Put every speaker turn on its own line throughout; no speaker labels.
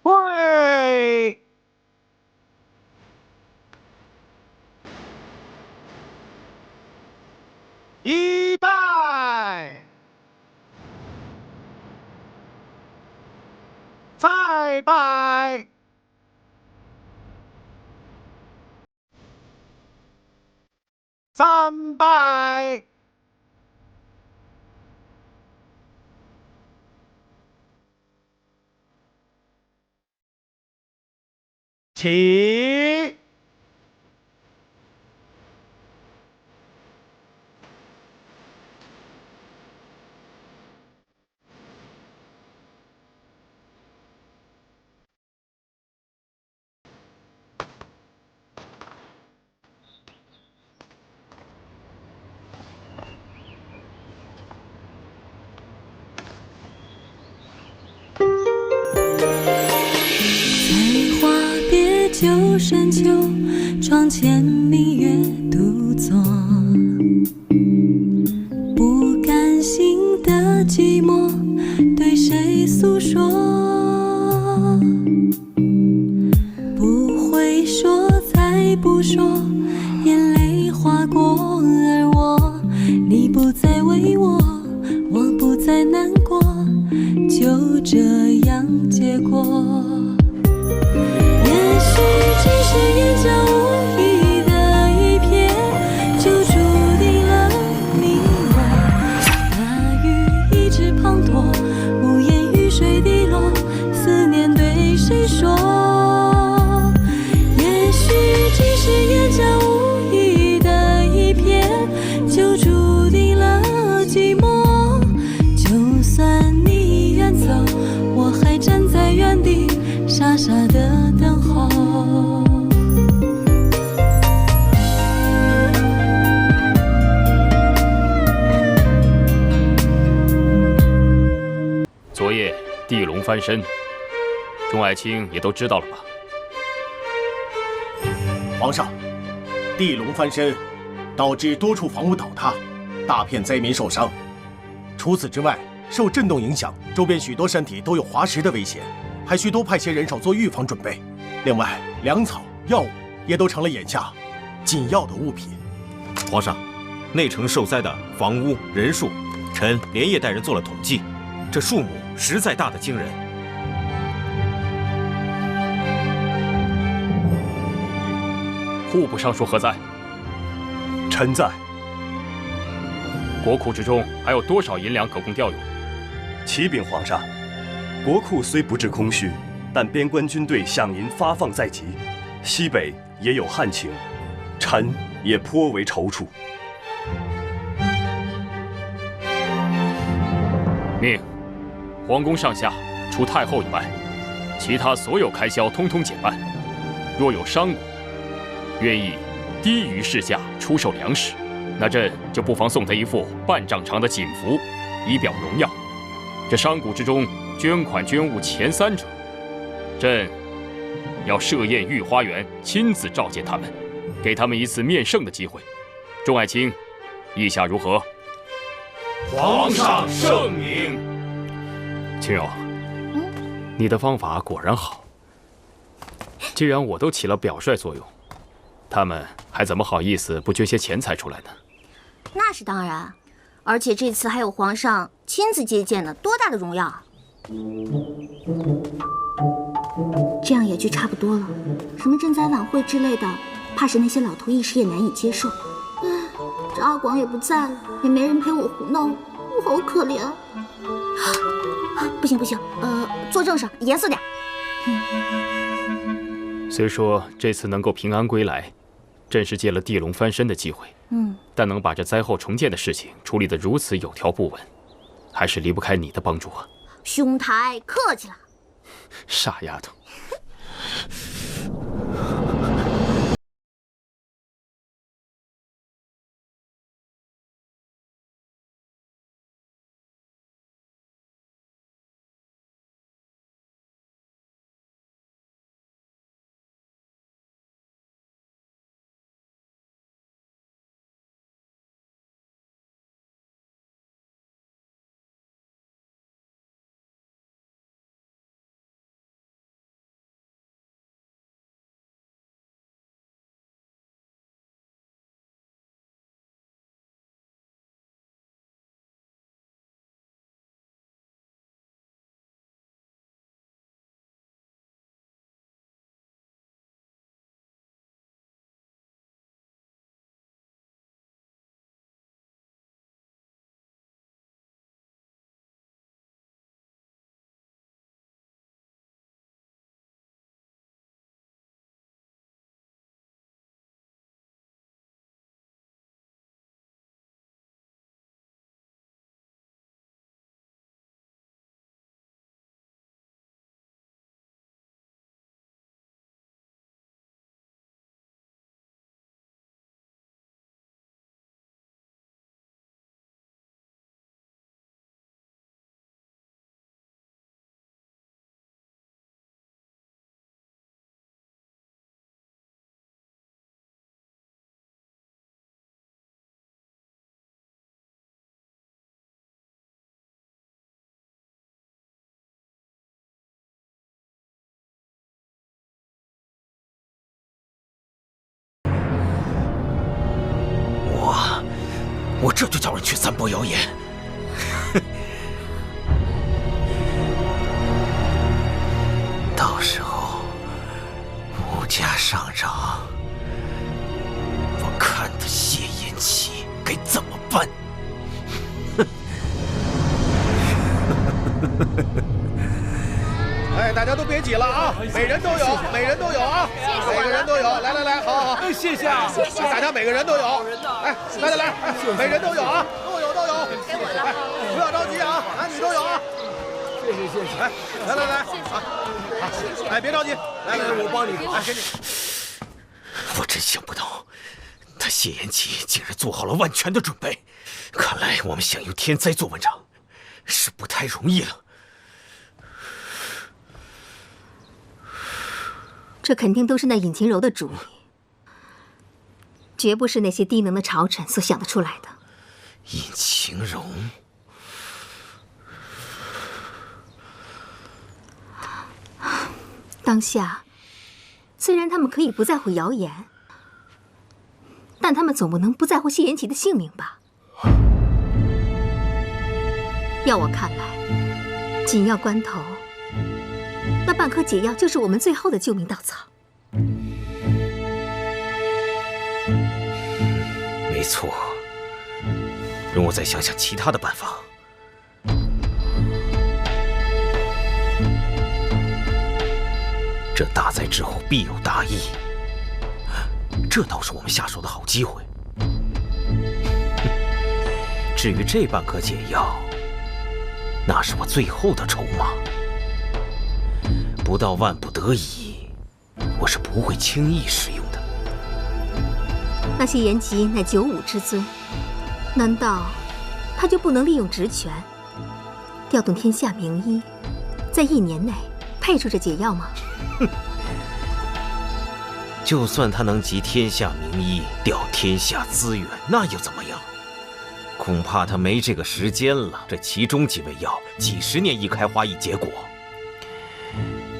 喂，一拜，再拜，三拜，起。
采花别九深秋，窗前明月独坐。不甘心的寂寞，对谁诉说？不会说，再不说，眼泪划过，而你不再为我，我不再难过，就这样结果。也许只是眼角无意的一瞥，就注定了你我。大雨一直滂沱，无言雨水滴落，思念对谁说？也许只是眼角无意的一瞥，就注定了寂寞。就算你远走，我还站在原地，傻傻的等候。
昨夜地龙翻身，众爱卿也都知道了吧？
皇上，地龙翻身，导致多处房屋倒塌，大片灾民受伤。除此之外，受震动影响，周边许多山体都有滑石的危险，还需多派些人手做预防准备。另外，粮草、药物也都成了眼下紧要的物品。
皇上，内城受灾的房屋人数，臣连夜带人做了统计，这数目实在大得惊人。
户部尚书何在？
臣在。
国库之中还有多少银两可供调用？
启禀皇上，国库虽不致空虚，但边关军队饷银发放在即，西北也有旱情，臣也颇为踌躇。
命皇宫上下除太后以外，其他所有开销通通减半。若有商贾愿意低于市价出售粮食，那朕就不妨送他一副半丈长的锦服，以表荣耀。这商贾之中捐款捐物前3者，朕要设宴御花园，亲自召见他们，给他们一次面圣的机会。众爱卿，意下如何？
皇上圣明。
青柔，你的方法果然好。既然我都起了表率作用，他们还怎么好意思不捐些钱财出来呢？
那是当然，而且这次还有皇上亲自接见呢，多大的荣耀！这样也就差不多了。什么赈灾晚会之类的，怕是那些老头一时也难以接受。唉，这阿广也不在了，也没人陪我胡闹，我好可怜。不行不行，坐正上，严肃点。
虽说这次能够平安归来，朕是借了地龙翻身的机会，但能把这灾后重建的事情处理得如此有条不紊，还是离不开你的帮助啊。
兄台客气了。
傻丫头。
我这就叫人去散播谣言。到时候物价上涨，我看他谢延齐该怎么办。
哎，大家都别挤了啊！每人都有，每人都有啊！每个人都有，来来来，好好好，谢谢啊！谢谢，大家每个人都有。哎，来来来，每人都有啊，都有都有。给我了，不要着急啊，男女都有啊。谢谢谢谢。哎，来来来，好，哎，别着急，来来来，我帮你，哎，给你。
我真想不到，他谢延齐竟然做好了万全的准备。看来我们想用天灾做文章，是不太容易了。
这肯定都是那尹晴柔的主意，绝不是那些低能的朝臣所想得出来的。
尹晴柔，
当下虽然他们可以不在乎谣言，但他们总不能不在乎谢延齐的性命吧？要我看来，紧要关头，那半颗解药就是我们最后的救命稻草。
没错，容我再想想其他的办法。这大灾之后必有大疫，这倒是我们下手的好机会。至于这半颗解药，那是我最后的筹码。不到万不得已，我是不会轻易使用的。
那谢延齐乃95之尊，难道他就不能利用职权，调动天下名医，在1年内配出这解药吗？
就算他能集天下名医，调天下资源，那又怎么样？恐怕他没这个时间了。这其中几味药，几十年一开花一结果。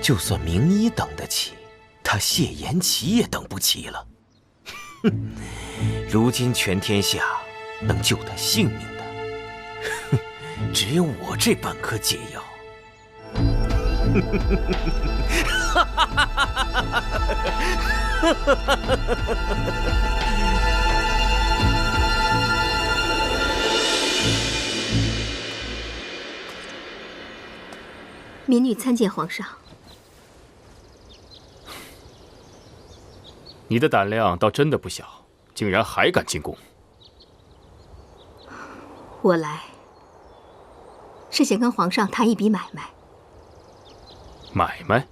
就算名医等得起，他谢延齐也等不起了。哼，如今全天下能救他性命的，哼，只有我这半颗解药。
民女参见皇上。
你的胆量倒真的不小，竟然还敢进宫。
我来是想跟皇上谈一笔买卖。
买卖？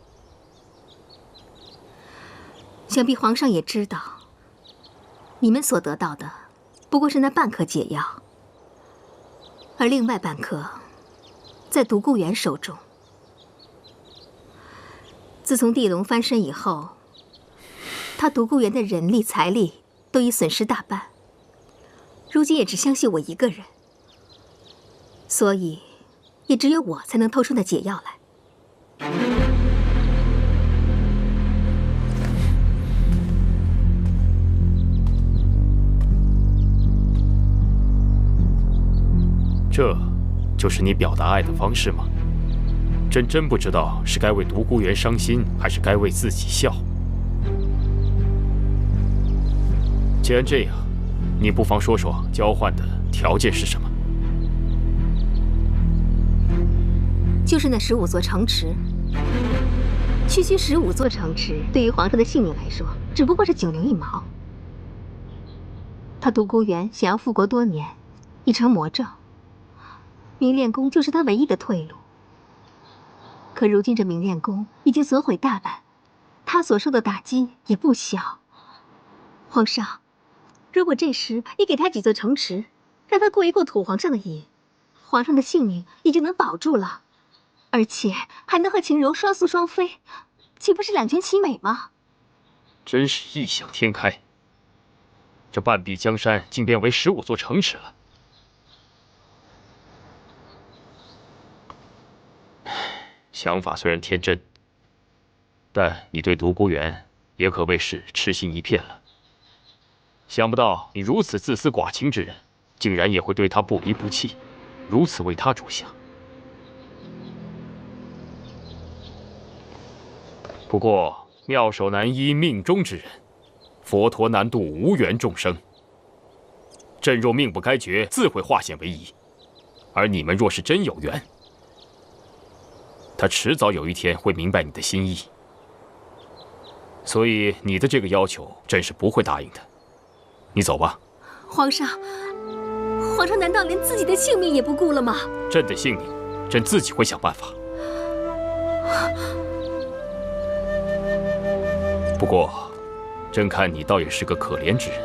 想必皇上也知道，你们所得到的不过是那半颗解药，而另外半颗在独孤远手中。自从地龙翻身以后，他独孤园的人力财力都已损失大半，如今也只相信我一个人，所以也只有我才能偷出那解药来。
这就是你表达爱的方式吗？真不知道是该为独孤园伤心，还是该为自己笑。既然这样，你不妨说说交换的条件是什么？
就是那15座城池。区区15座城池，对于皇上的性命来说，只不过是9牛1毛。他独孤园想要复国多年，已成魔咒，明炼宫就是他唯一的退路。可如今这明炼宫已经损毁大半，他所受的打击也不小。皇上，如果这时你给他几座城池，让他过一过土皇上的瘾，皇上的性命也就能保住了，而且还能和晴柔双宿双飞，岂不是两全其美吗？
真是异想天开，这半壁江山竟变为15座城池了。想法虽然天真，但你对独孤园也可谓是痴心一片了。想不到你如此自私寡情之人，竟然也会对他不离不弃，如此为他着想。不过妙手难医命中之人，佛陀难渡无缘众生。朕若命不该绝，自会化险为夷；而你们若是真有缘，他迟早有一天会明白你的心意。所以你的这个要求，朕是不会答应的。你走吧。
皇上难道连自己的性命也不顾了吗？
朕的性命，朕自己会想办法。不过，朕看你倒也是个可怜之人，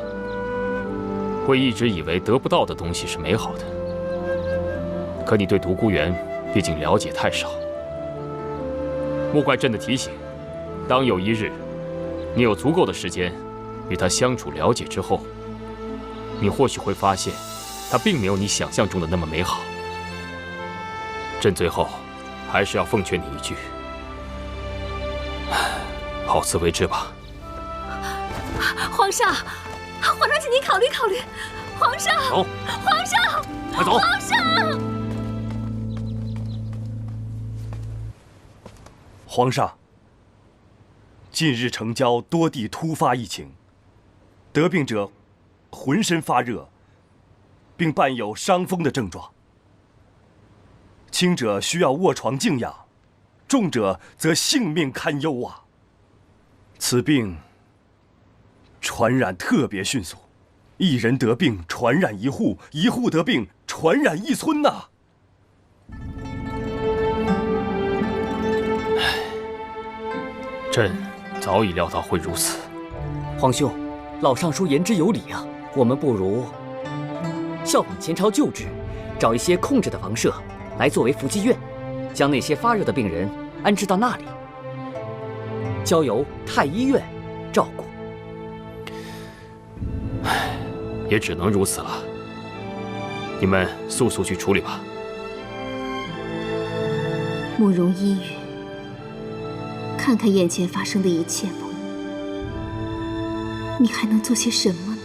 会一直以为得不到的东西是美好的。可你对独孤园毕竟了解太少，莫怪朕的提醒。当有一日，你有足够的时间与他相处了解之后，你或许会发现，他并没有你想象中的那么美好。朕最后还是要奉劝你一句，好自为之吧。
皇上，请您考虑考虑。皇上，
走，
皇上，
快走！
皇上，
皇上，近日城郊多地突发疫情，得病者浑身发热，并伴有伤风的症状。轻者需要卧床静养，重者则性命堪忧啊！此病传染特别迅速，一人得病传染一户，一户得病传染一村呐！
朕早已料到会如此。
皇兄，老尚书言之有理啊，我们不如效仿前朝旧制，找一些空着的房舍来作为伏击院，将那些发热的病人安置到那里，交由太医院照顾。
也只能如此了。你们速速去处理吧。
慕容依雨，看看眼前发生的一切吧，你还能做些什么呢？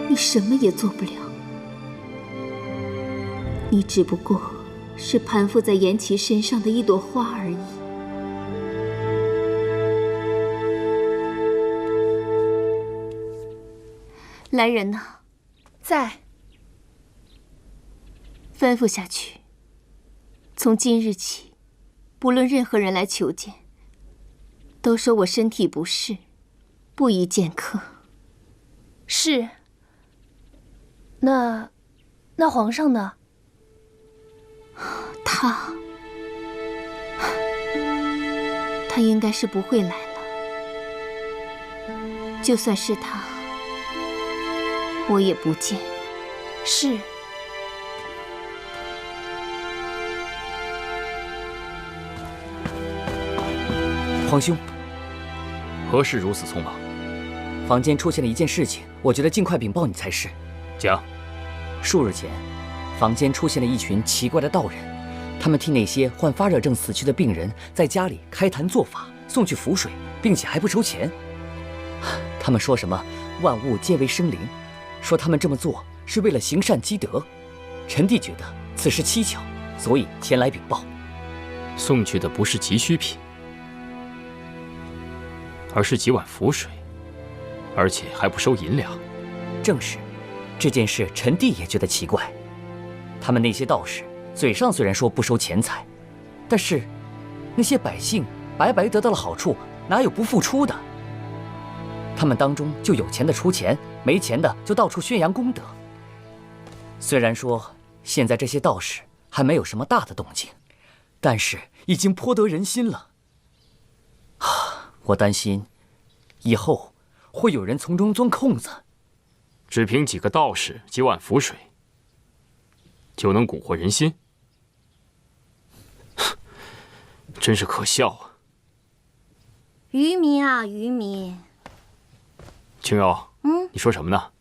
你什么也做不了，你只不过是攀附在颜齐身上的一朵花而已。来人呐，
在。
吩咐下去，从今日起，不论任何人来求见，都说我身体不适，不宜见客。
是。那皇上呢？
他应该是不会来了。就算是他，我也不见。
是。
皇兄，
何事如此匆忙？
房间出现了一件事情，我觉得尽快禀报你才是。
讲。
数日前，房间出现了一群奇怪的道人，他们替那些患发热症死去的病人在家里开坛做法，送去符水，并且还不收钱。他们说什么万物皆为生灵，说他们这么做是为了行善积德。臣弟觉得此事蹊跷，所以前来禀报。
送去的不是急需品，而是几碗符水，而且还不收银两。
正是，这件事臣弟也觉得奇怪。他们那些道士嘴上虽然说不收钱财，但是那些百姓白白得到了好处，哪有不付出的？他们当中就有钱的出钱，没钱的就到处宣扬功德。虽然说现在这些道士还没有什么大的动静，但是已经颇得人心了。我担心以后会有人从中钻空子。
只凭几个道士、几碗符水，就能蛊惑人心？真是可笑啊！
愚民啊，愚民！
青柔，你说什么呢？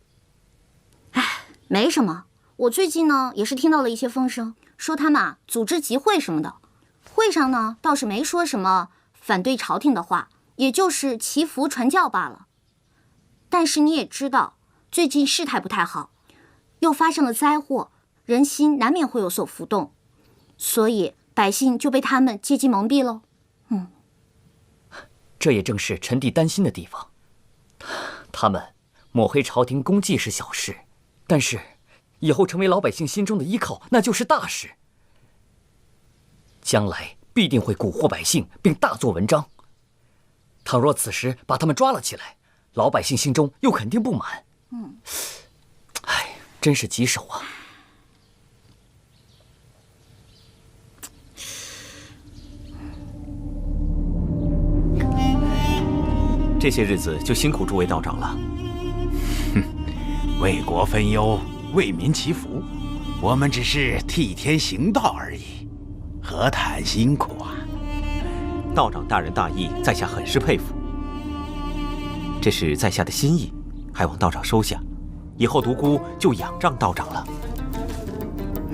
没什么。我最近呢也是听到了一些风声，说他们组织集会什么的，会上呢倒是没说什么反对朝廷的话，也就是祈福传教罢了。但是你也知道，最近事态不太好，又发生了灾祸，人心难免会有所浮动，所以百姓就被他们借机蒙蔽喽。
这也正是臣弟担心的地方。他们抹黑朝廷功绩是小事，但是以后成为老百姓心中的依靠，那就是大事。将来必定会蛊惑百姓，并大做文章。倘若此时把他们抓了起来，老百姓心中又肯定不满。唉，真是棘手啊！
这些日子就辛苦诸位道长了。
为国分忧，为民祈福，我们只是替天行道而已，何谈辛苦啊？
道长大仁大义，在下很是佩服。这是在下的心意，还望道长收下。以后独孤就仰仗道长了。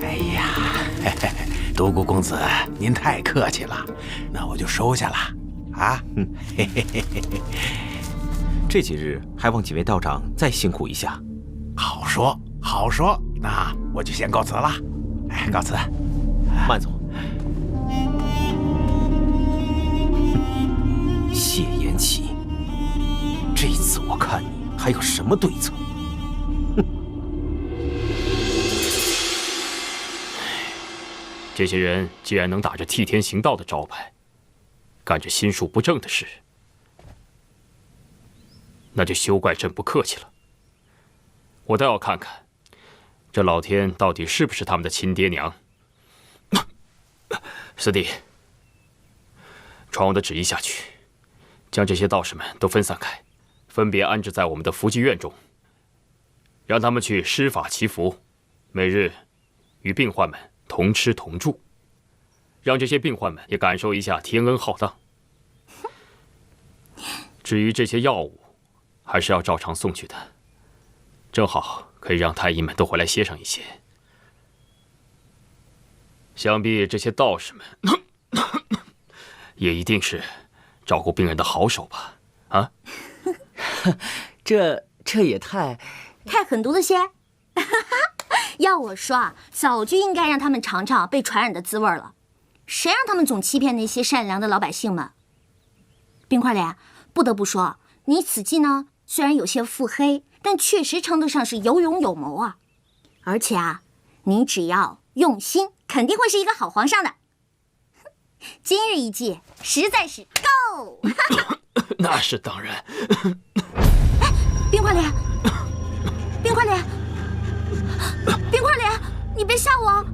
哎呀，独孤公子，您太客气了，那我就收下了。啊，
这几日还望几位道长再辛苦一下。
好说好说，那我就先告辞了。哎，告辞。
慢走。谢延启，这次我看你还有什么对策？
这些人既然能打着替天行道的招牌，干着心术不正的事，那就休怪朕不客气了。我倒要看看，这老天到底是不是他们的亲爹娘。四弟，传我的旨意下去，将这些道士们都分散开，分别安置在我们的福济院中，让他们去施法祈福，每日与病患们同吃同住，让这些病患们也感受一下天恩浩荡。至于这些药物，还是要照常送去的，正好可以让太医们都回来歇上一歇。想必这些道士们也一定是照顾病人的好手吧？啊？
这也太
狠毒了些。要我说啊，早就应该让他们尝尝被传染的滋味了。谁让他们总欺骗那些善良的老百姓们？冰块脸，不得不说，你此计呢，虽然有些腹黑，但确实称得上是有勇有谋啊。而且啊，你只要用心，肯定会是一个好皇上的。今日一计，实在是够。
那是当然。
冰块脸，冰块脸，冰块脸，你别吓我！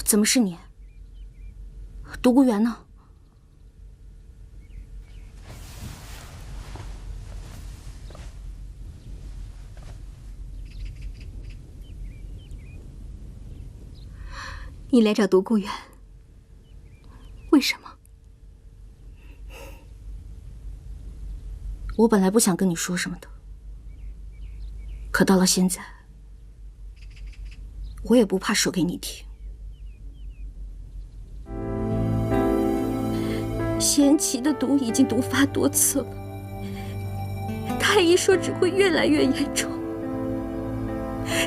怎么是你？独孤园呢？
你来找独孤园，为什么？
我本来不想跟你说什么的，可到了现在，我也不怕说给你听。贤齐的毒已经毒发多次了，太医说只会越来越严重，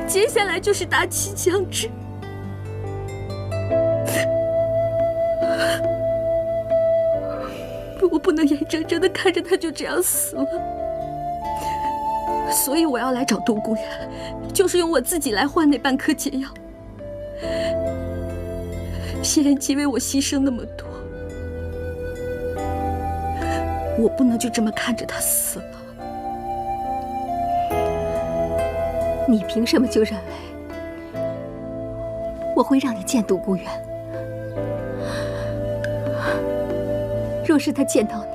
接下来就是大器将至。我不能眼睁睁地看着他就这样死了，所以我要来找独孤园，就是用我自己来换那半颗解药。谢延吉为我牺牲那么多，我不能就这么看着他死了。
你凭什么就认为我会让你见独孤园？若是他见到你，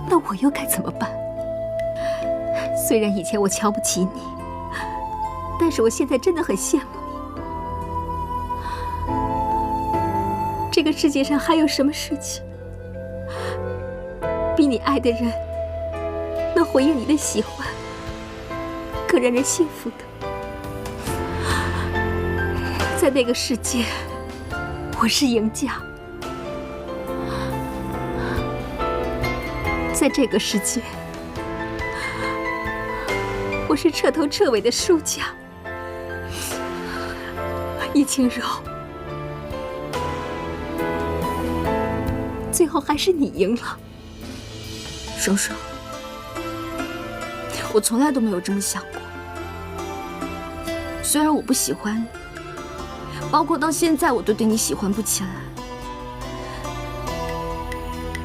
那我又该怎么办？虽然以前我瞧不起你，但是我现在真的很羡慕你。这个世界上还有什么事情比你爱的人能回应你的喜欢，更让人幸福的？在那个世界，我是赢家；在这个世界，我是彻头彻尾的输家。易清柔，最后还是你赢了。
双双，我从来都没有这么想过。虽然我不喜欢你，包括到现在我都对你喜欢不起来，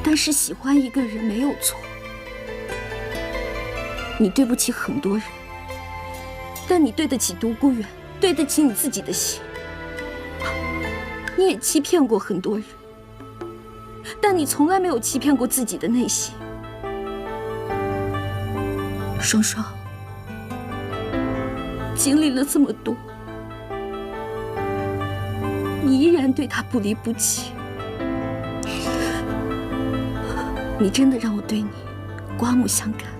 但是喜欢一个人没有错。你对不起很多人，但你对得起独孤远，对得起你自己的心。你也欺骗过很多人，但你从来没有欺骗过自己的内心。双双，经历了这么多，你依然对他不离不弃，你真的让我对你刮目相看。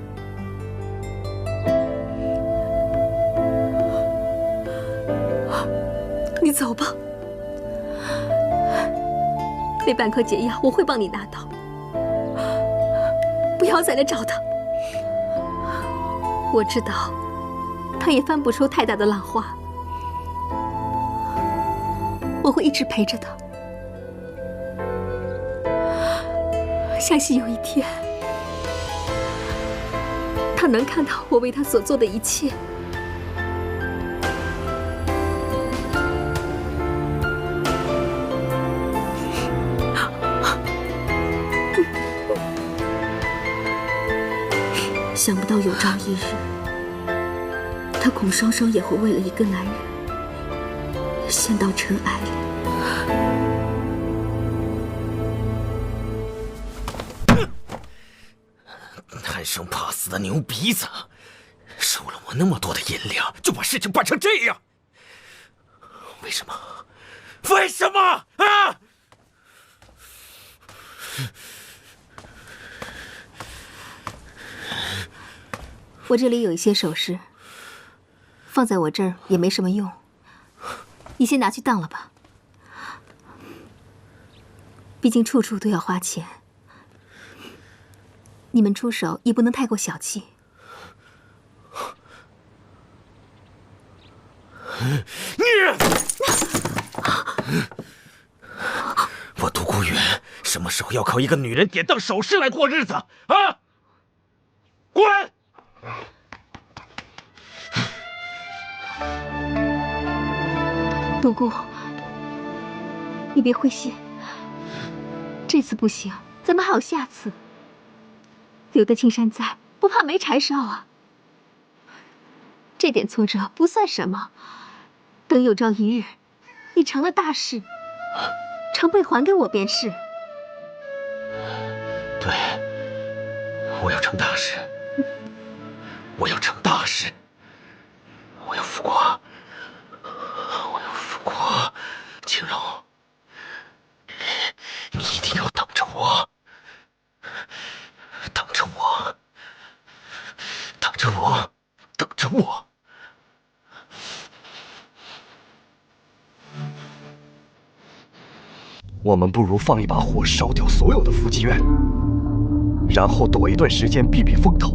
你走吧，那半颗解药我会帮你拿到，不要再来找他。我知道，他也翻不出太大的浪花，我会一直陪着他。相信有一天，他能看到我为他所做的一切。
想不到有朝一日，他孔双双也会为了一个男人陷到尘埃里。
贪生怕死的牛鼻子，收了我那么多的银两，就把事情办成这样，为什么？为什么啊？
我这里有一些首饰，放在我这儿也没什么用，你先拿去当了吧。毕竟处处都要花钱，你们出手也不能太过小气。
我独孤远什么时候要靠一个女人典当首饰来过日子啊？滚！
独孤，你别灰心，这次不行，咱们还有下次。留得青山在，不怕没柴烧啊。这点挫折不算什么，等有朝一日你成了大事，成倍还给我便是。
对，我要成大事，我要成大事，我要复国，我要复国。青柔，你一定要等着我，等着我，等着我，等着我。
我们不如放一把火，烧掉所有的伏击院，然后躲一段时间避避风头，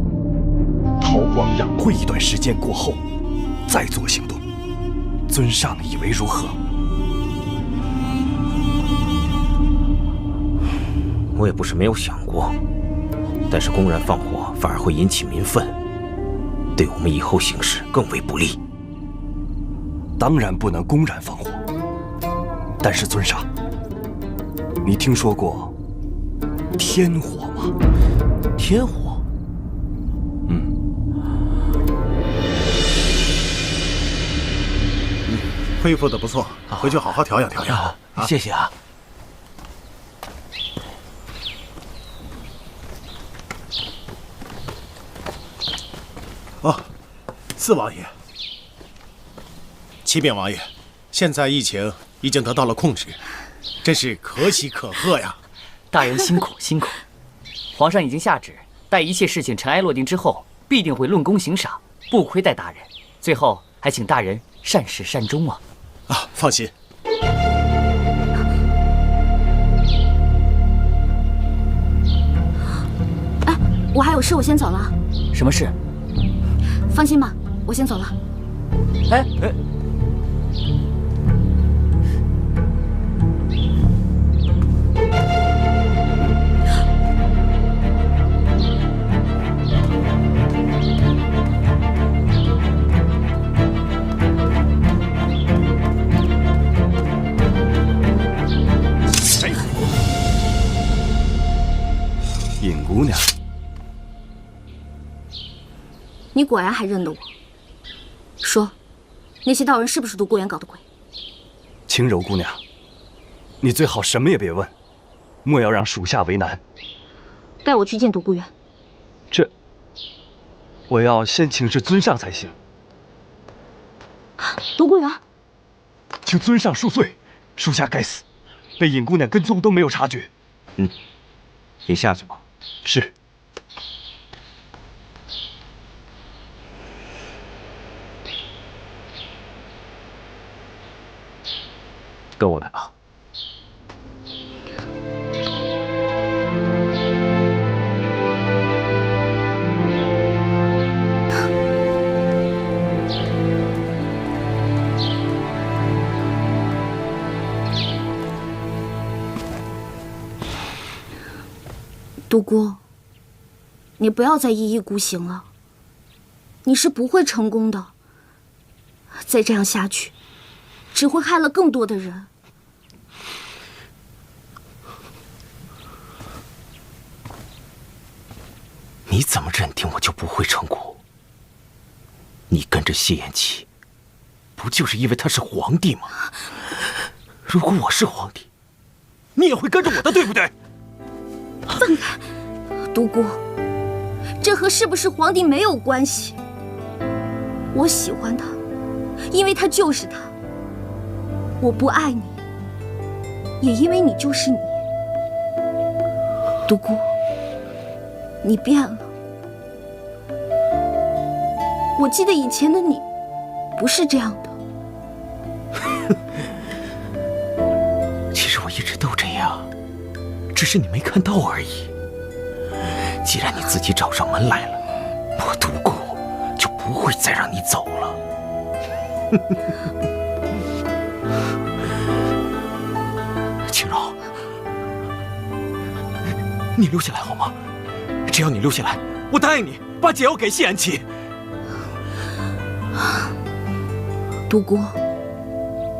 韬光养晦一段时间过后，再做行动。尊上以为如何？
我也不是没有想过，但是公然放火反而会引起民愤，对我们以后行事更为不利。
当然不能公然放火，但是尊上，你听说过天火吗？
天火？
恢复的不错，回去好好调养调养。
谢谢啊。
哦，四王爷，启禀王爷，现在疫情已经得到了控制，真是可喜可贺呀！
大人辛苦辛苦，皇上已经下旨，待一切事情尘埃落定之后，必定会论功行赏，不亏待大人。最后还请大人善始善终啊！
啊，放心。
哎，我还有事，我先走了。
什么事？
放心吧，我先走了。
哎，
尹姑娘，
你果然还认得我。说，那些道人是不是独孤园搞的鬼？
轻柔姑娘，你最好什么也别问，莫要让属下为难。
带我去见独孤园。
这，我要先请示尊上才行。
独孤园，
请尊上恕罪，属下该死，被尹姑娘跟踪都没有察觉。
你下去吧。
是。
跟我来吧。
独孤，你不要再一意孤行了，你是不会成功的。再这样下去，只会害了更多的人。
你怎么认定我就不会成功？你跟着谢延琪，不就是因为他是皇帝吗？如果我是皇帝，你也会跟着我的，对不对？
放开，独孤，这和是不是皇帝没有关系。我喜欢他，因为他就是他。我不爱你，也因为你就是你。独孤，你变了。我记得以前的你，不是这样的。
其实我一直都这样，只是你没看到而已。既然你自己找上门来了，我独孤就不会再让你走了。青柔，你留下来好吗？只要你留下来，我答应你把解药给谢安琪。
独孤，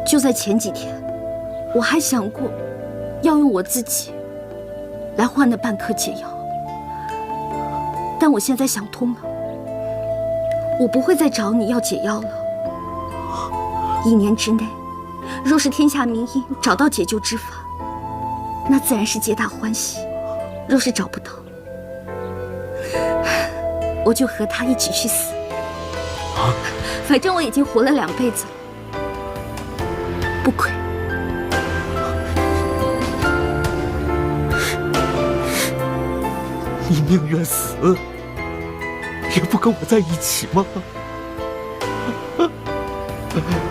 就在前几天，我还想过要用我自己来换那半颗解药，但我现在想通了，我不会再找你要解药了。1年之内，若是天下名医找到解救之法，那自然是皆大欢喜；若是找不到，我就和他一起去死。反正我已经活了2辈子了，不亏。
你宁愿死，也不跟我在一起吗？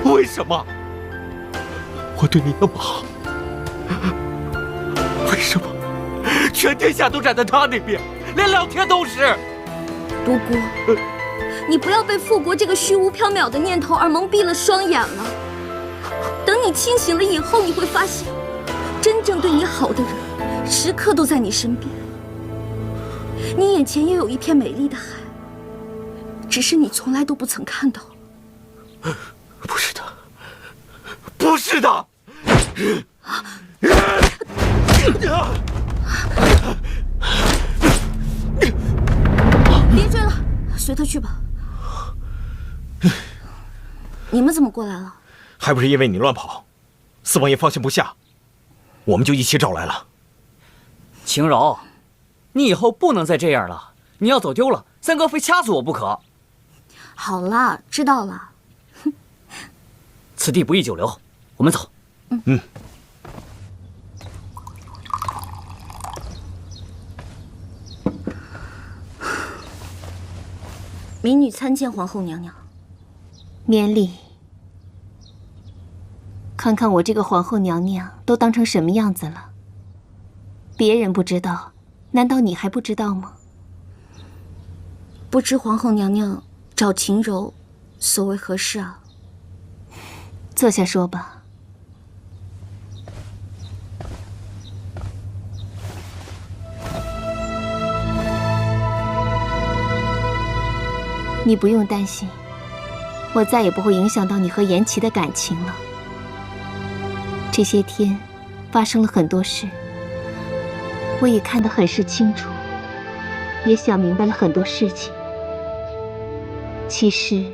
为什么？我对你那么好，为什么全天下都站在他那边，连老天都是？
独孤，你不要被复国这个虚无缥缈的念头而蒙蔽了双眼了。等你清醒了以后，你会发现，真正对你好的人，时刻都在你身边。你眼前也有一片美丽的海，只是你从来都不曾看到。
不是的，不是的！
别追了，随他去吧。你们怎么过来了？
还不是因为你乱跑，四王爷放心不下，我们就一起找来了。
晴柔，你以后不能再这样了，你要走丢了，三哥非掐死我不可。
好了，知道了。
此地不宜久留，我们走。
民女参见皇后娘娘。
免礼。看看我这个皇后娘娘都当成什么样子了。别人不知道，难道你还不知道吗？
不知皇后娘娘找秦柔所为何事啊？
坐下说吧。你不用担心，我再也不会影响到你和颜齐的感情了。这些天发生了很多事，我也看得很是清楚，也想明白了很多事情。其实，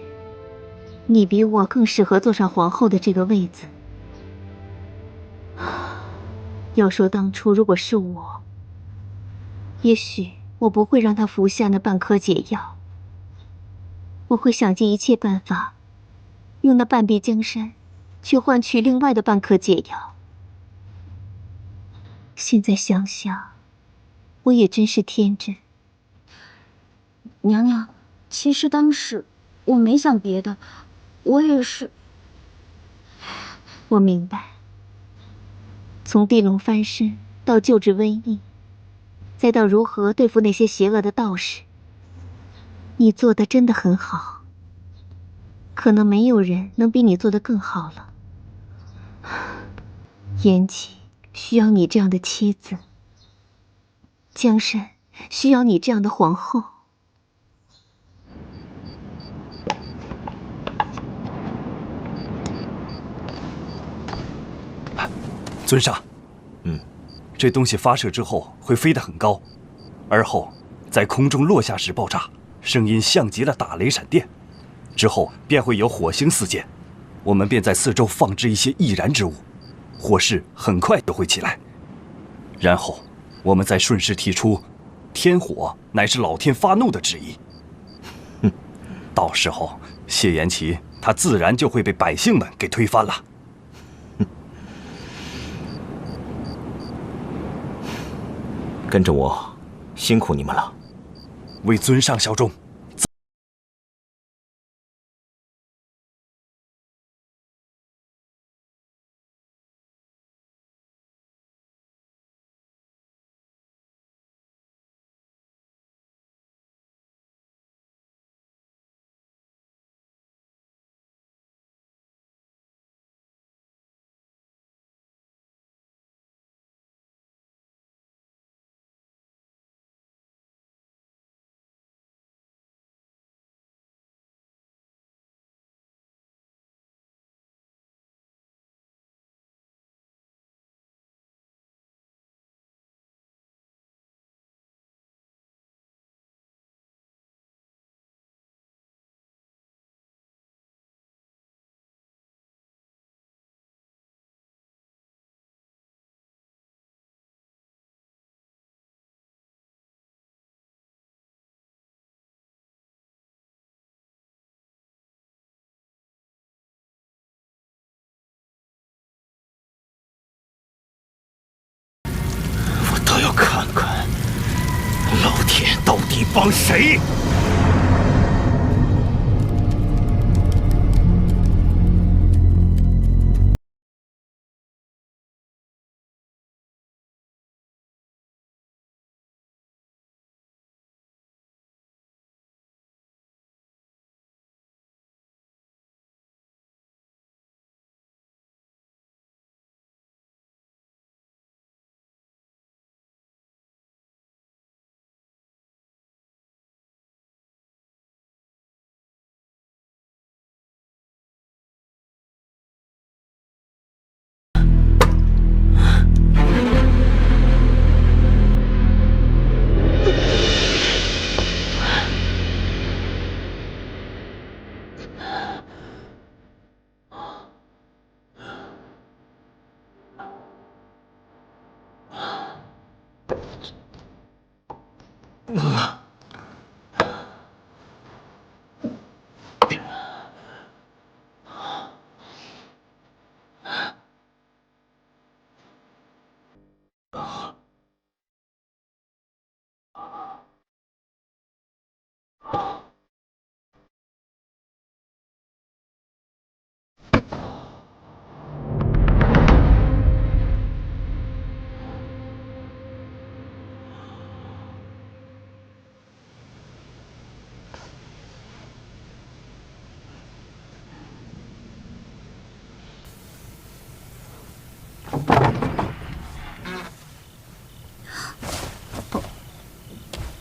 你比我更适合坐上皇后的这个位子。要说当初如果是我，也许我不会让他服下那半颗解药。我会想尽一切办法，用那半壁江山，去换取另外的半颗解药。现在想想，我也真是天真。
娘娘，其实当时我没想别的，我也是。
我明白，从地龙翻身到救治瘟疫，再到如何对付那些邪恶的道士，你做的真的很好，可能没有人能比你做得更好了。颜齐需要你这样的妻子，江山需要你这样的皇后。
尊上，这东西发射之后会飞得很高，而后在空中落下时爆炸，声音像极了打雷闪电，之后便会有火星四溅，我们便在四周放置一些易燃之物，火势很快就会起来。然后我们再顺势提出天火乃是老天发怒的旨意。到时候谢颜齐他自然就会被百姓们给推翻了。
跟着我，辛苦你们了。
为尊上效忠。
倒要看看老天到底帮谁！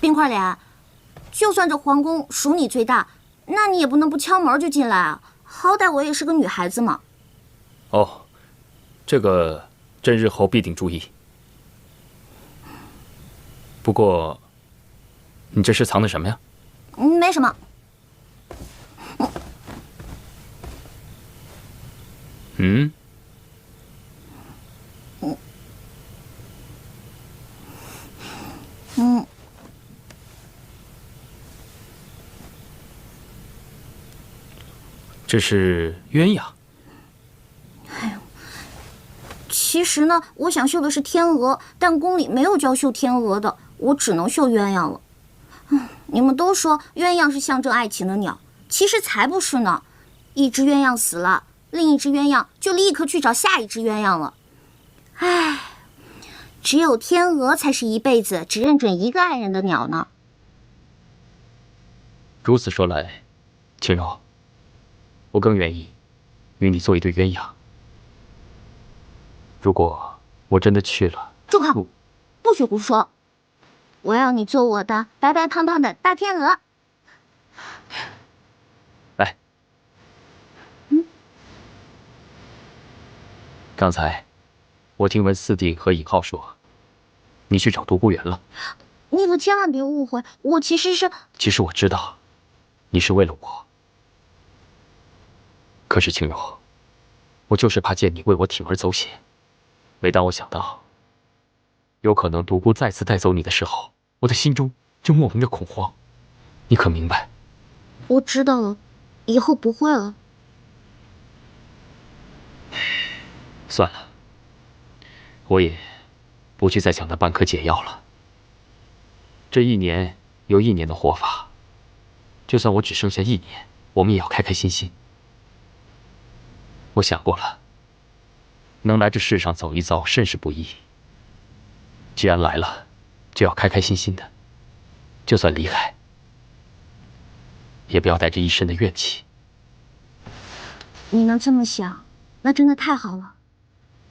冰块脸，就算这皇宫属你最大，那你也不能不敲门就进来啊！好歹我也是个女孩子嘛。
哦，这个朕日后必定注意。不过，你这是藏的什么呀？
没什么。
嗯？这是鸳鸯。
哎呦，其实呢，我想绣的是天鹅，但宫里没有教绣天鹅的，我只能绣鸳鸯了。你们都说鸳鸯是象征爱情的鸟，其实才不是呢。一只鸳鸯死了，另一只鸳鸯就立刻去找下一只鸳鸯了。唉，只有天鹅才是一辈子只认准一个爱人的鸟呢。
如此说来，青柔，我更愿意与你做一对鸳鸯。如果我真的去了，
住口！不许胡说！我要你做我的白白胖胖的大天鹅。
来，刚才我听闻四弟和尹浩说，你去找独孤园了。
你可千万别误会，我其实
我知道，你是为了我。可是青柔，我就是怕见你为我铤而走险。每当我想到有可能独孤再次带走你的时候，我的心中就莫名的恐慌。你可明白？
我知道了，以后不会了。
算了，我也不去再想那半颗解药了。这一年有一年的活法，就算我只剩下1年，我们也要开开心心。我想过了，能来这世上走一遭，甚是不易。既然来了，就要开开心心的。就算离开，也不要带着一身的怨气。
你能这么想，那真的太好了。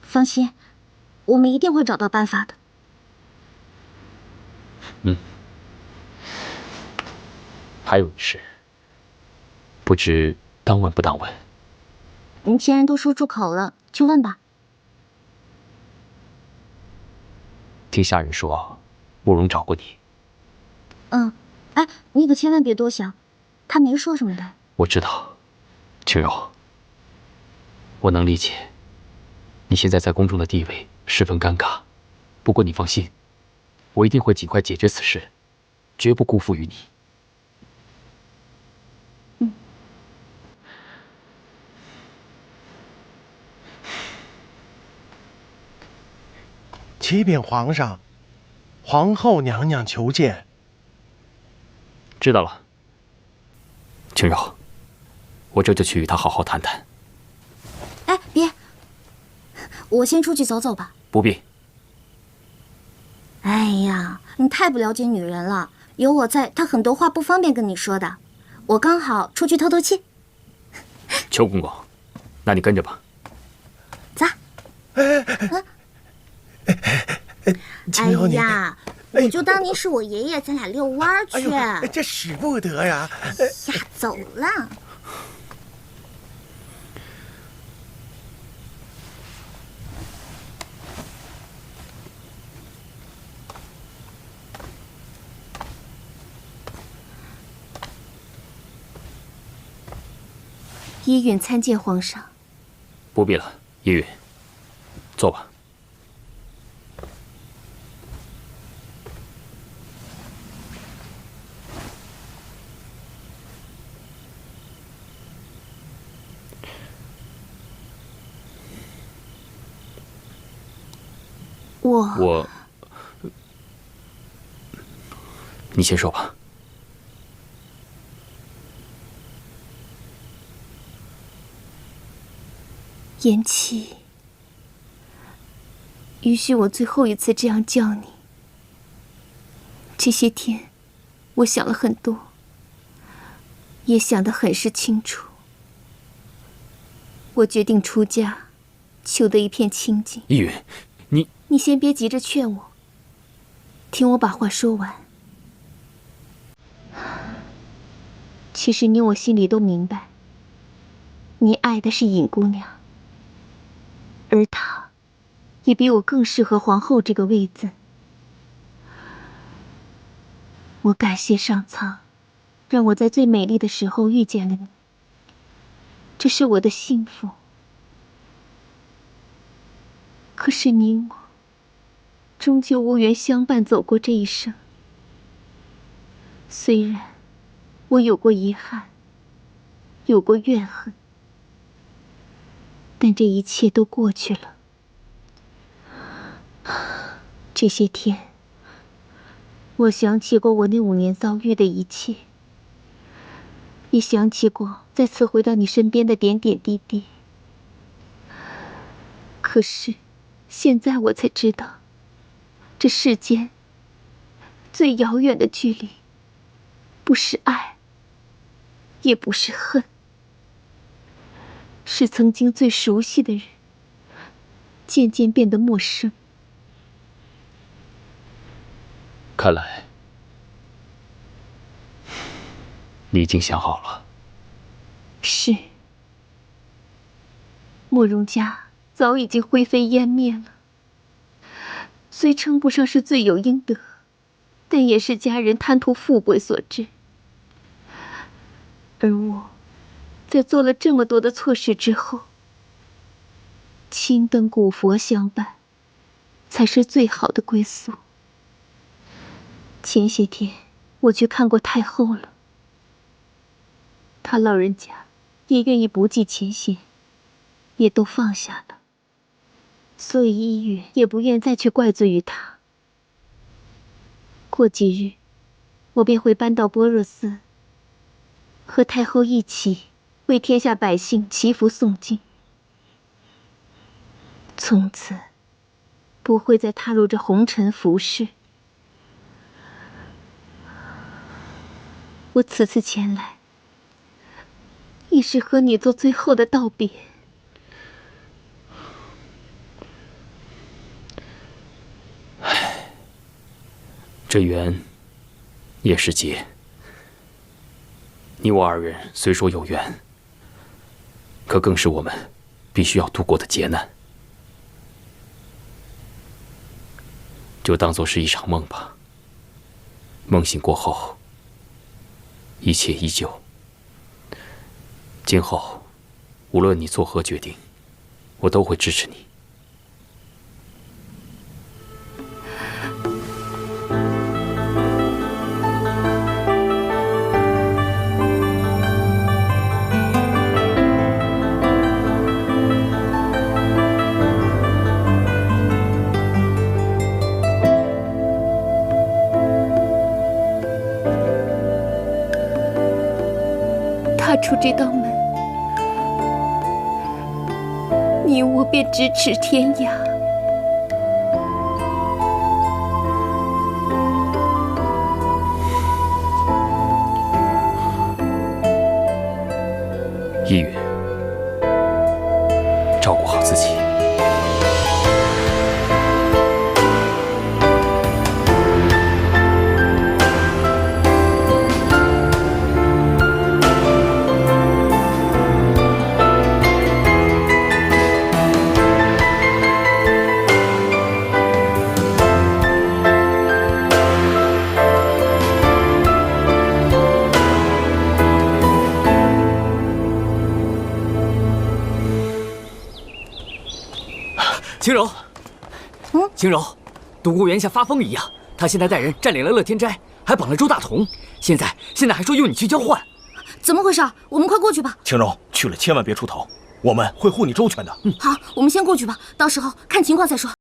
放心，我们一定会找到办法的。
还有一事，不知当问不当问？
你既然都说出口了，就问吧。
听下人说，慕容找过你。
哎，你可千万别多想，他没说什么的。
我知道，青柔，我能理解，你现在在宫中的地位十分尴尬。不过你放心，我一定会尽快解决此事，绝不辜负于你。
启禀皇上，皇后娘娘求见。
知道了，青柔，我这就去与她好好谈谈。
哎，别，我先出去走走吧。
不必。
哎呀，你太不了解女人了，有我在，她很多话不方便跟你说的。我刚好出去透透气。
邱公公，那你跟着吧。
走。哎呀，我就当你是我爷爷，咱俩遛弯去。
这使不得呀！
呀，走了。
依允参见皇上。
不必了，依允，坐吧。你先说吧。
言七，允许我最后一次这样叫你。这些天，我想了很多，也想得很是清楚。我决定出家，求得一片清净。
依允，
你先别急着劝我，听我把话说完。其实你我心里都明白，你爱的是尹姑娘，而她也比我更适合皇后这个位子。我感谢上苍，让我在最美丽的时候遇见了你，这是我的幸福。可是你我终究无缘相伴走过这一生。虽然我有过遗憾，有过怨恨，但这一切都过去了。这些天，我想起过我那5年遭遇的一切，也想起过再次回到你身边的点点滴滴。可是，现在我才知道，这世间最遥远的距离，不是爱，也不是恨，是曾经最熟悉的人，渐渐变得陌生。
看来，你已经想好了。
是，慕容家早已经灰飞烟灭了，虽称不上是罪有应得，但也是家人贪图富贵所致。而我，在做了这么多的错事之后，青灯古佛相伴，才是最好的归宿。前些天我去看过太后了，她老人家也愿意不计前嫌，也都放下了，所以医院也不愿再去怪罪于她。过几日，我便会搬到般若寺，和太后一起为天下百姓祈福诵经，从此不会再踏入这红尘浮世。我此次前来，也是和你做最后的道别。
这缘也是劫。你我2人虽说有缘，可更是我们必须要度过的劫难。就当作是一场梦吧。梦醒过后，一切依旧。今后，无论你作何决定，我都会支持你。
踏出这道门，你我便咫尺天涯。
依云，照顾好自己。
青柔，青柔，独孤元像发疯一样，他现在带人占领了乐天斋，还绑了周大同，现在还说用你去交换，
怎么回事？我们快过去吧。
青柔，去了千万别出头，我们会护你周全的。
好，我们先过去吧，到时候看情况再说。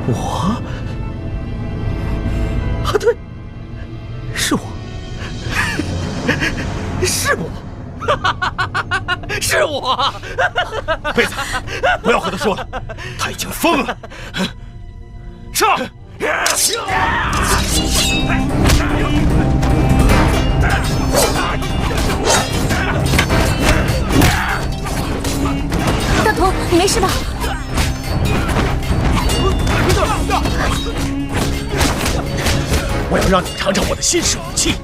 我？啊，对，是我，是我，是我。
贝子，不要和他说了，他已经疯了。上！
大头，你没事吧？
我要让你尝尝我的新式武器。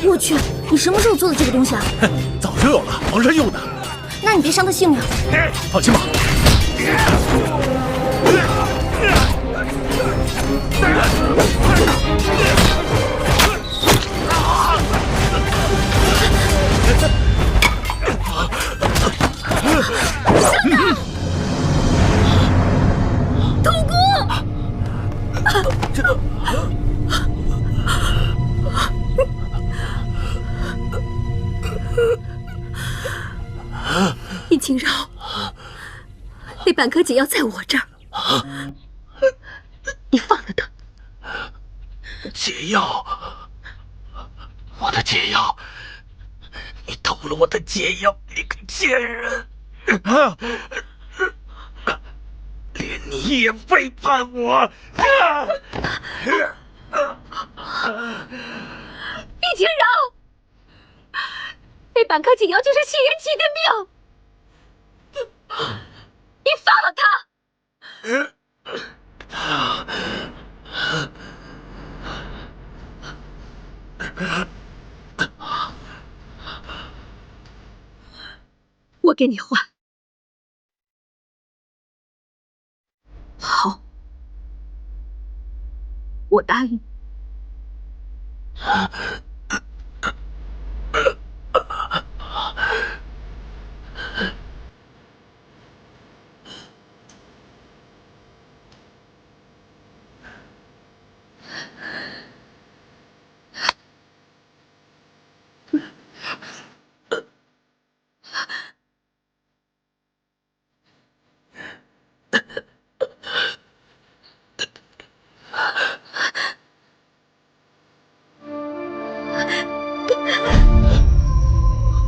我去，你什么时候做的这个东西啊？
早就有了，皇上用的。
那你别伤他性命。
放心吧。
东姑，
易清饶，那半颗解药在我这儿，你放了他。
解药，我的解药，你偷了我的解药，你个贱人！连你也背叛我！
易清饶，那半颗解药就是西元启的命，你放了他！我给你换。好，我答应。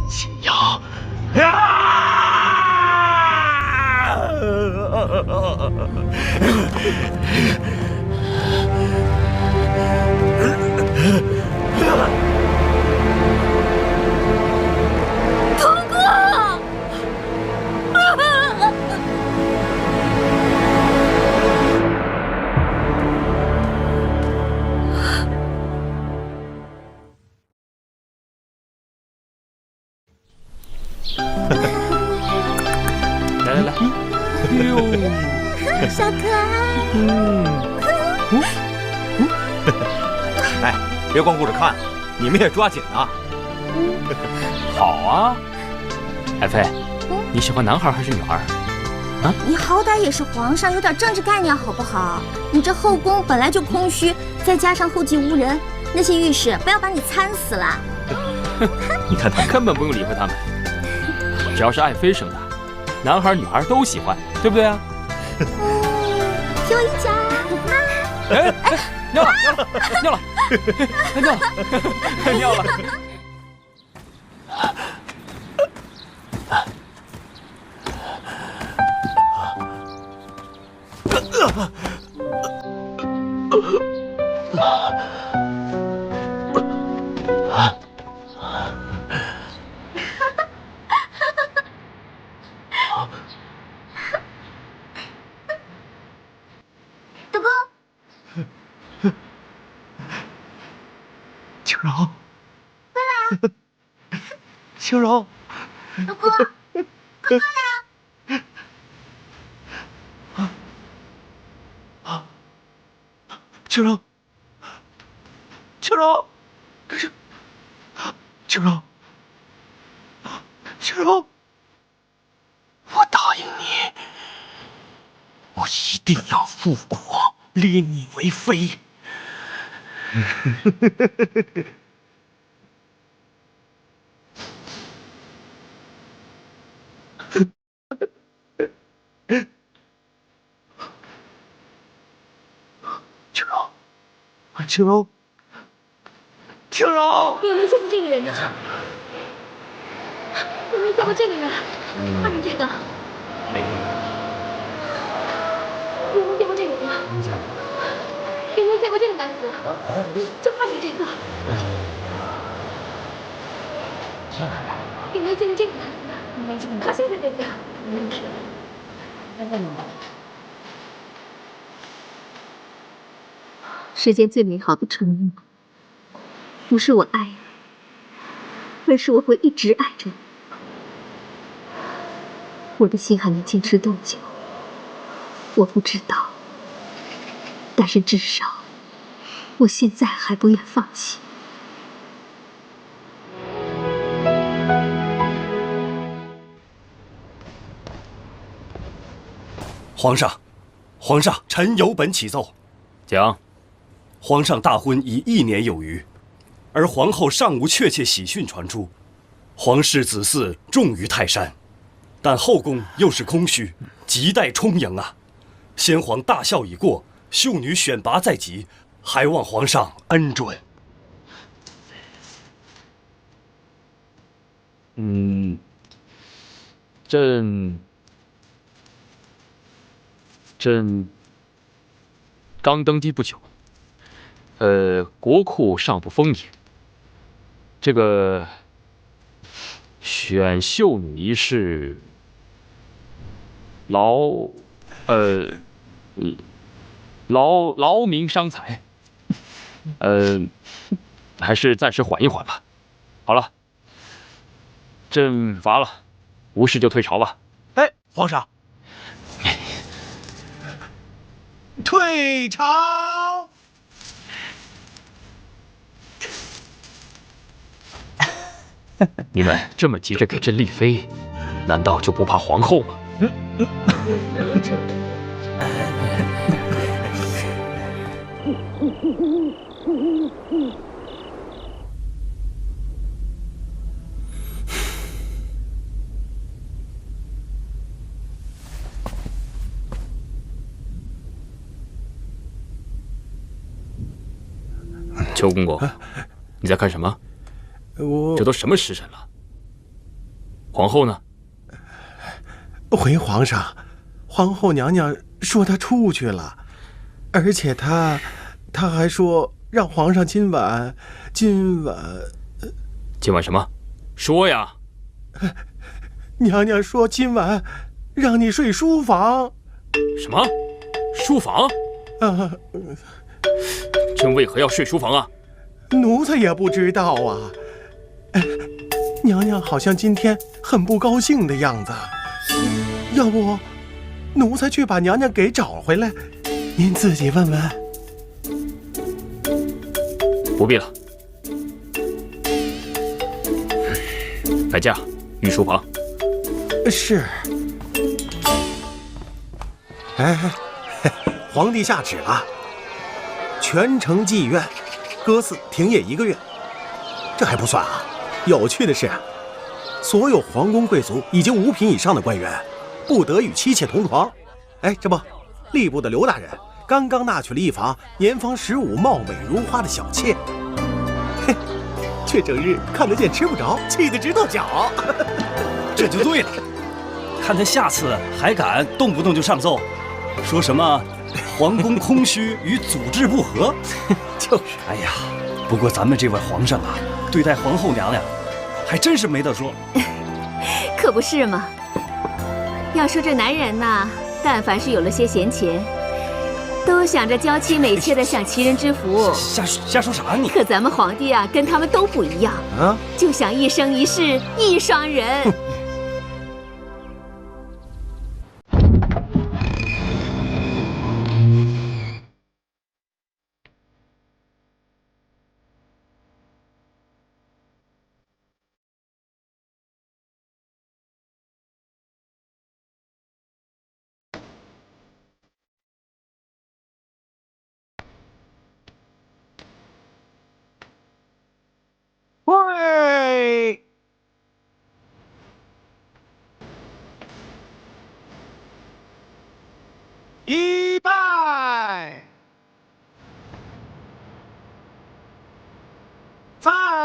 解药！
东姑，
来来来，哟，
小可爱。
哎，别光顾着看，你们也抓紧啊！
好啊。爱妃，你喜欢男孩还是女孩？啊？
你好歹也是皇上，有点政治概念好不好？你这后宫本来就空虚，再加上后继无人，那些御史不要把你参死了。
你看他根本不用理会他们，只要是爱妃生的，男孩女孩都喜欢，对不对啊？
听我一讲。
哎，尿了，尿了，尿了，尿了。
大哥，
青柔，回来！青柔，
大哥，快来啊！
青柔，青柔，青柔，青柔，我答应你，我我一定要复国，立你为妃。青柔，青柔，青柔！
你有没有见过这个人呢？有没有见过这个人？换成这个。
没有。
有没有见过这个人？有没有见过这个男子？就换成这个。有没有见过这个男子？没见过。他现在这个。世间最美好的承诺，不是我爱你，而是我会一直爱着你。我的心还能坚持多久，我不知道，但是至少，我现在还不愿放弃。
皇上，臣有本启奏。
讲。
皇上大婚已1年有余，而皇后尚无确切喜讯传出。皇室子嗣重于泰山，但后宫又是空虚，亟待充盈啊！先皇大孝已过，秀女选拔在即，还望皇上恩准。
朕刚登基不久，国库尚不丰盈。这个选秀女一事，劳民伤财，还是暂时缓一缓吧。好了，朕乏了，无事就退朝吧。
哎，皇上，退朝。
你们这么急着给朕立妃，难道就不怕皇后吗？邱公公，你在看什么？这都什么时辰了？皇后呢？
回皇上，皇后娘娘说她出去了，而且她还说让皇上今晚
什么？说呀！
娘娘说今晚让你睡书房。
什么？书房？朕为何要睡书房啊？
奴才也不知道啊。娘娘好像今天很不高兴的样子，要不奴才去把娘娘给找回来，您自己问问。
不必了。摆驾，御书房。
是。皇帝下旨了，全城妓院割祀停业1个月。这还不算啊，有趣的是，所有皇宫贵族以及5品以上的官员，不得与妻妾同床。这不，吏部的刘大人刚刚纳娶了一房年方15、貌美如花的小妾，却整日看得见吃不着，气得直跺脚。
这就对了，看他下次还敢动不动就上奏，说什么皇宫空虚与祖制不合。
就是，
哎呀，不过咱们这位皇上啊，对待皇后娘娘还真是没得说。
可不是嘛！要说这男人呐，但凡是有了些闲钱，都想着娇妻美妾的享齐人之福。
瞎说啥你？
可咱们皇帝啊，跟他们都不一样啊，就想一生一世一双人。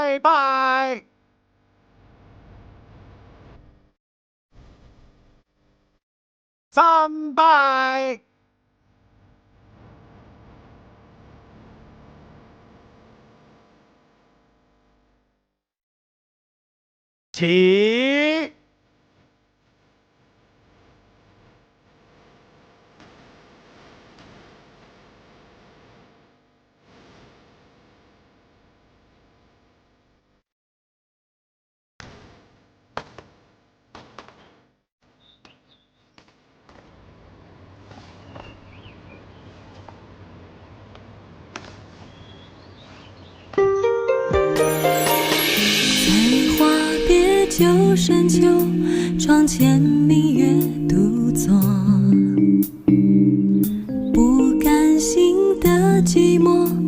拜拜。参拜。起。
旧深秋，窗前明月独坐，不甘心的寂寞。